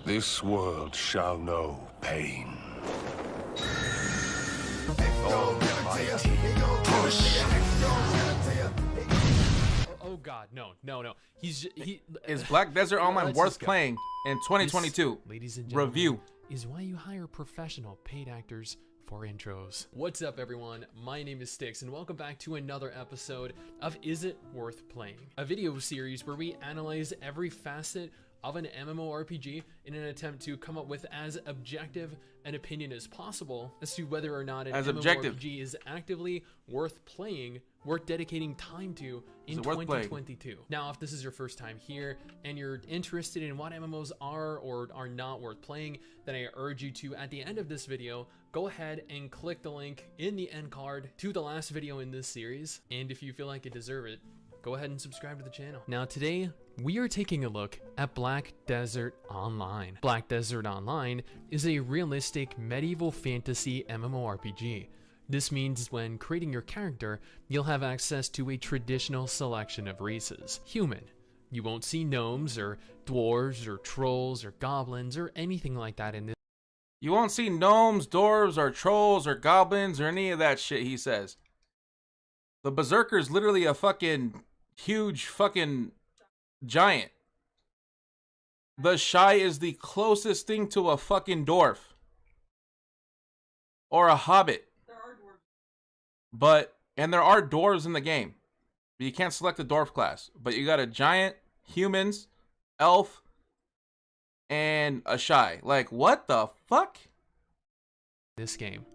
This world shall know pain. Almighty push. Oh God, no. Is Black Desert Online let's worth just go. playing in 2022? This, ladies and gentlemen, Review. is why you hire professional paid actors for intros. What's up, everyone? My name is Styx, and welcome back to another episode of Is It Worth Playing? A video series where we analyze every facet of an MMORPG in an attempt to come up with as objective an opinion as possible as to whether or not an MMORPG is actively worth playing, worth dedicating time to in 2022. Now, if this is your first time here and you're interested in what MMOs are or are not worth playing, then I urge you to, at the end of this video, go ahead and click the link in the end card to the last video in this series. And if you feel like you deserve it, go ahead and subscribe to the channel. Now today, we are taking a look at Black Desert Online. Black Desert Online is a realistic medieval fantasy MMORPG. This means when creating your character, you'll have access to a traditional selection of races. Human. You won't see gnomes or dwarves or trolls or goblins or anything like that in this. You won't see gnomes, dwarves, or trolls, or goblins, or any of that shit, he says. The Berserker is literally a fucking huge fucking giant. The Shy is the closest thing to a fucking dwarf. Or a hobbit. There are dwarves. And there are dwarves in the game. But you can't select the dwarf class. But you got a giant, humans, elf, and a Shy. Like, what the fuck? This game.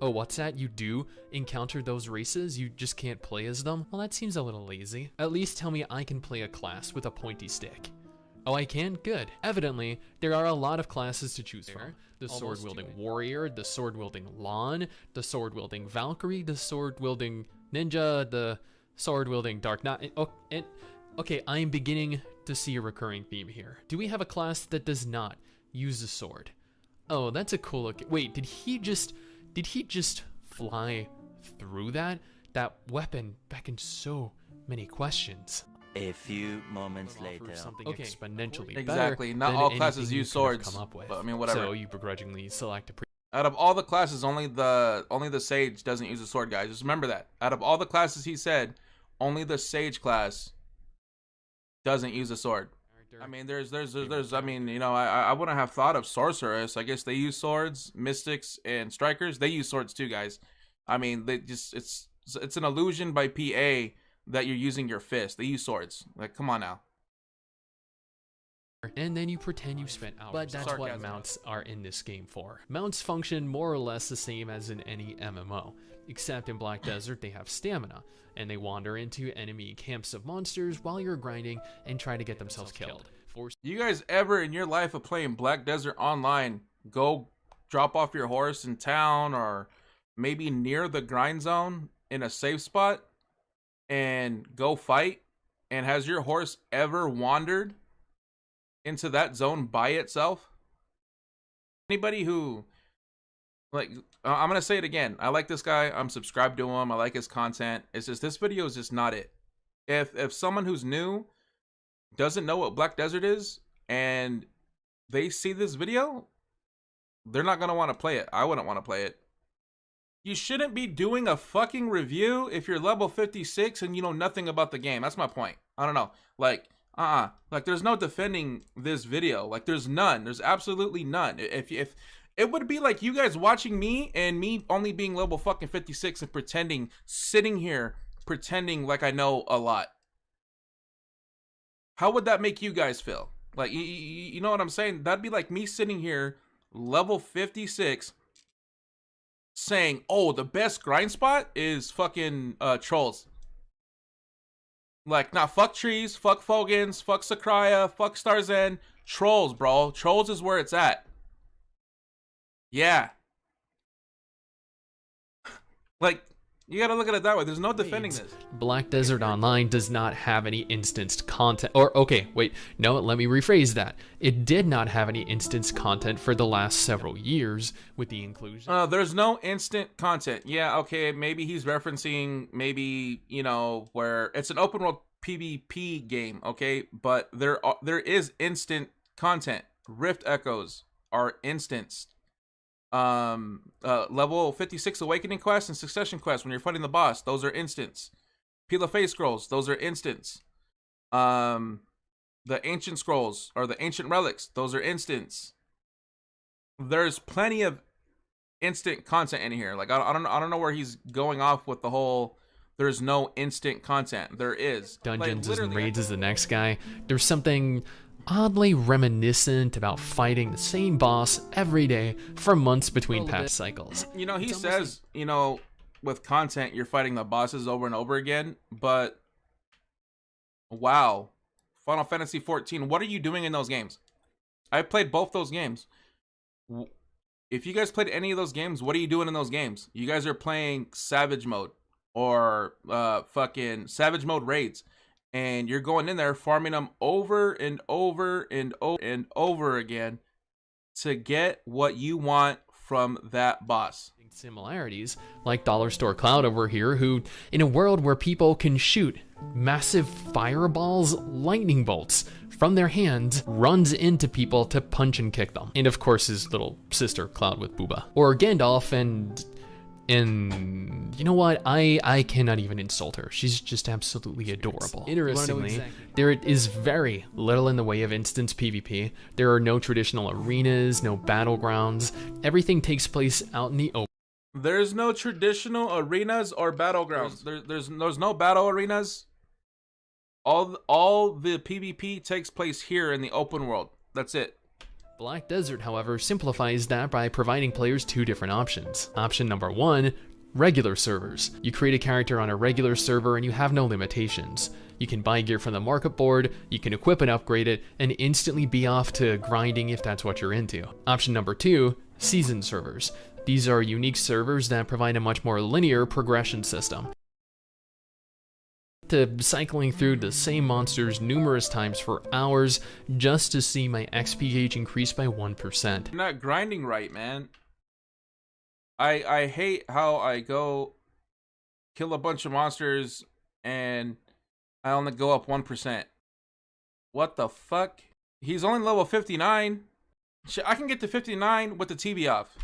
Oh, what's that? You do encounter those races? You just can't play as them? Well, that seems a little lazy. At least tell me I can play a class with a pointy stick. Oh, I can? Good. Evidently, there are a lot of classes to choose from. The sword-wielding warrior, the sword-wielding Lon, the sword-wielding Valkyrie, the sword-wielding ninja, the sword-wielding Dark Knight. Okay, I am beginning to see a recurring theme here. Do we have a class that does not use a sword? Oh, that's a cool look. Wait, did he just fly through that? That weapon beckons so many questions. A few moments later. Something exponentially Exactly. better Not than all classes anything use you could have swords. come up with. But, I mean, whatever. So you begrudgingly select a Out of all the classes, only the Sage doesn't use a sword, guys. Just remember that. Out of all the classes he said, only the Sage class doesn't use a sword. I mean, there's I mean, you know, I wouldn't have thought of Sorceress. I guess they use swords. Mystics and Strikers, they use swords too, guys. I mean, they just it's an illusion by PA that you're using your fist. They use swords. Like, come on now. And then you pretend you spent hours. But that's what mounts are in this game for. Mounts function more or less the same as in any MMO, except in Black Desert they have stamina, and they wander into enemy camps of monsters while you're grinding and try to get themselves killed. You guys ever in your life of playing Black Desert Online go drop off your horse in town or maybe near the grind zone in a safe spot and go fight? And has your horse ever wandered into that zone by itself? Anybody who, like, I'm gonna say it again, I like this guy, I'm subscribed to him, I like his content. It's just this video is just not it. If someone who's new doesn't know what Black Desert is and they see this video, they're not gonna want to play it. I wouldn't want to play it. You shouldn't be doing a fucking review if you're level 56 and you know nothing about the game. That's my point. I don't know. Like, like there's no defending this video. Like, there's none. There's absolutely none. If it would be like you guys watching me and me only being level fucking 56 and sitting here pretending like I know a lot. How would that make you guys feel? Like, you know what I'm saying? That'd be like me sitting here level 56 saying, oh, the best grind spot is fucking trolls. Like, nah, fuck trees, fuck Fogans, fuck Sakraya, fuck Starzen. Trolls, bro. Trolls is where it's at. Yeah. Like, you gotta look at it that way. There's no defending this. Black Desert Online does not have any instanced content. Or, okay, wait, no, let me rephrase that. It did not have any instanced content for the last several years with the inclusion. There's no instant content. Yeah, okay, maybe he's referencing, maybe, you know, where it's an open world PvP game, okay? But there is instant content. Rift Echoes are instanced. Level 56 Awakening Quest and Succession Quest when you're fighting the boss, those are instants. Peel of Face Scrolls, those are instants. The Ancient Scrolls or the Ancient Relics, those are instants. There's plenty of instant content in here. Like I don't know where he's going off with the whole there's no instant content. There is. Dungeons and raids is the next guy. There's something oddly reminiscent about fighting the same boss every day for months between patch cycles. You know, he says, you know, with content you're fighting the bosses over and over again, but wow. Final Fantasy 14, what are you doing in those games? I played both those games. If you guys played any of those games, what are you doing in those games? You guys are playing Savage Mode or fucking Savage Mode raids, and you're going in there farming them over and over and over and over again to get what you want from that boss. Similarities, like Dollar Store Cloud over here, who, in a world where people can shoot massive fireballs, lightning bolts from their hands, runs into people to punch and kick them. And of course his little sister Cloud with Booba. Or Gandalf and you know what, I cannot even insult her. She's just absolutely adorable. Interestingly, there is very little in the way of instance PvP. There are no traditional arenas, no battlegrounds. Everything takes place out in the open. There's no traditional arenas or battlegrounds. There's no battle arenas. All the PvP takes place here in the open world. That's it. Black Desert, however, simplifies that by providing players two different options. Option number one, regular servers. You create a character on a regular server and you have no limitations. You can buy gear from the market board, you can equip and upgrade it, and instantly be off to grinding if that's what you're into. Option number two, season servers. These are unique servers that provide a much more linear progression system, to cycling through the same monsters numerous times for hours just to see my XP gauge increase by 1%. You're not grinding right, man. I hate how I go kill a bunch of monsters and I only go up 1%. What the fuck? He's only level 59. Shit, I can get to 59 with the TV off.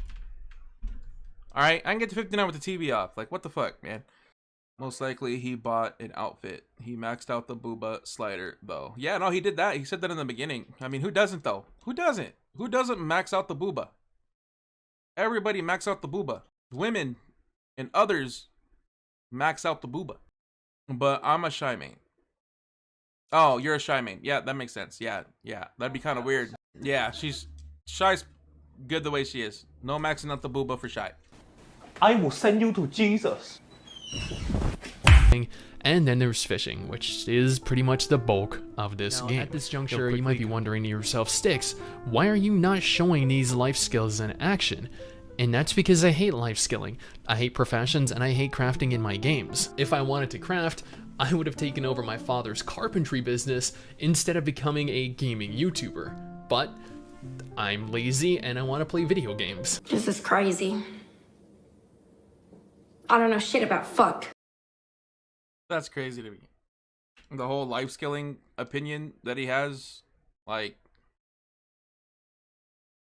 Alright, I can get to 59 with the TV off. Like, what the fuck, man? Most likely he bought an outfit. He maxed out the Booba slider, though. Yeah, no, he did that. He said that in the beginning. I mean, who doesn't, though? Who doesn't? Who doesn't max out the Booba? Everybody max out the Booba. Women and others max out the Booba. But I'm a shy main. Oh, you're a shy main. Yeah, that makes sense. Yeah. That'd be kind of weird. Yeah, Shy's good the way she is. No maxing out the Booba for Shy. I will send you to Jesus. And then there's fishing, which is pretty much the bulk of this game. At this juncture, you might be wondering to yourself, Styx, why are you not showing these life skills in action? And that's because I hate life skilling. I hate professions and I hate crafting in my games. If I wanted to craft, I would have taken over my father's carpentry business instead of becoming a gaming YouTuber. But I'm lazy and I want to play video games. This is crazy. I don't know shit about fuck. That's crazy to me. The whole life skilling opinion that he has, like,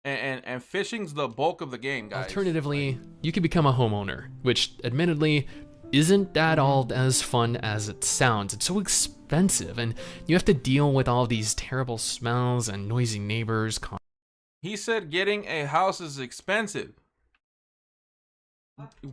and fishing's the bulk of the game, guys. Alternatively, you could become a homeowner, which admittedly isn't that all as fun as it sounds. It's so expensive, and you have to deal with all these terrible smells and noisy neighbors. He said getting a house is expensive.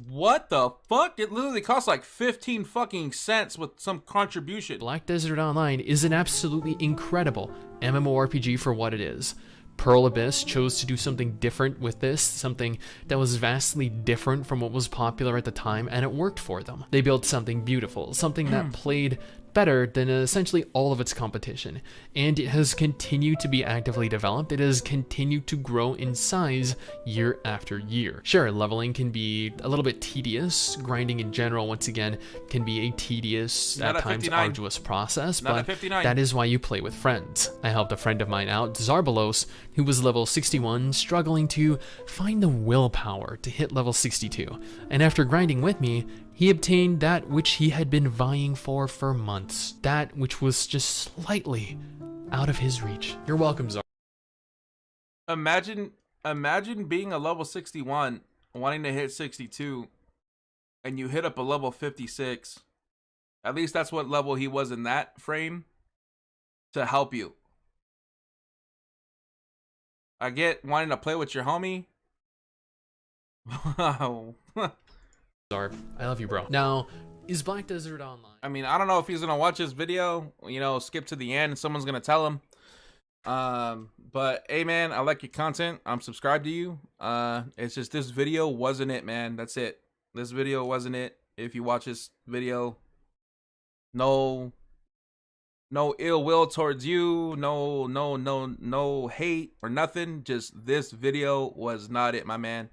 What the fuck? It literally costs like 15 fucking cents with some contribution. Black Desert Online is an absolutely incredible MMORPG for what it is. Pearl Abyss chose to do something different with this, something that was vastly different from what was popular at the time, and it worked for them. They built something beautiful, something that played better than essentially all of its competition, and it has continued to be actively developed. It has continued to grow in size year after year. Sure, leveling can be a little bit tedious. Grinding in general, once again, can be a tedious, at times arduous process, but that is why you play with friends. I helped a friend of mine out, Zarbalos, who was level 61, struggling to find the willpower to hit level 62, and after grinding with me, he obtained that which he had been vying for months. That which was just slightly out of his reach. You're welcome, Zar. Imagine being a level 61, wanting to hit 62, and you hit up a level 56. At least that's what level he was in that frame, to help you. I get wanting to play with your homie. Wow. Zarb, I love you, bro. Now, is Black Desert Online? I mean, I don't know if he's gonna watch this video, you know, skip to the end and someone's gonna tell him. But hey man, I like your content. I'm subscribed to you. It's just this video wasn't it, man. That's it. This video wasn't it. If you watch this video, no ill will towards you, no hate or nothing. Just this video was not it, my man.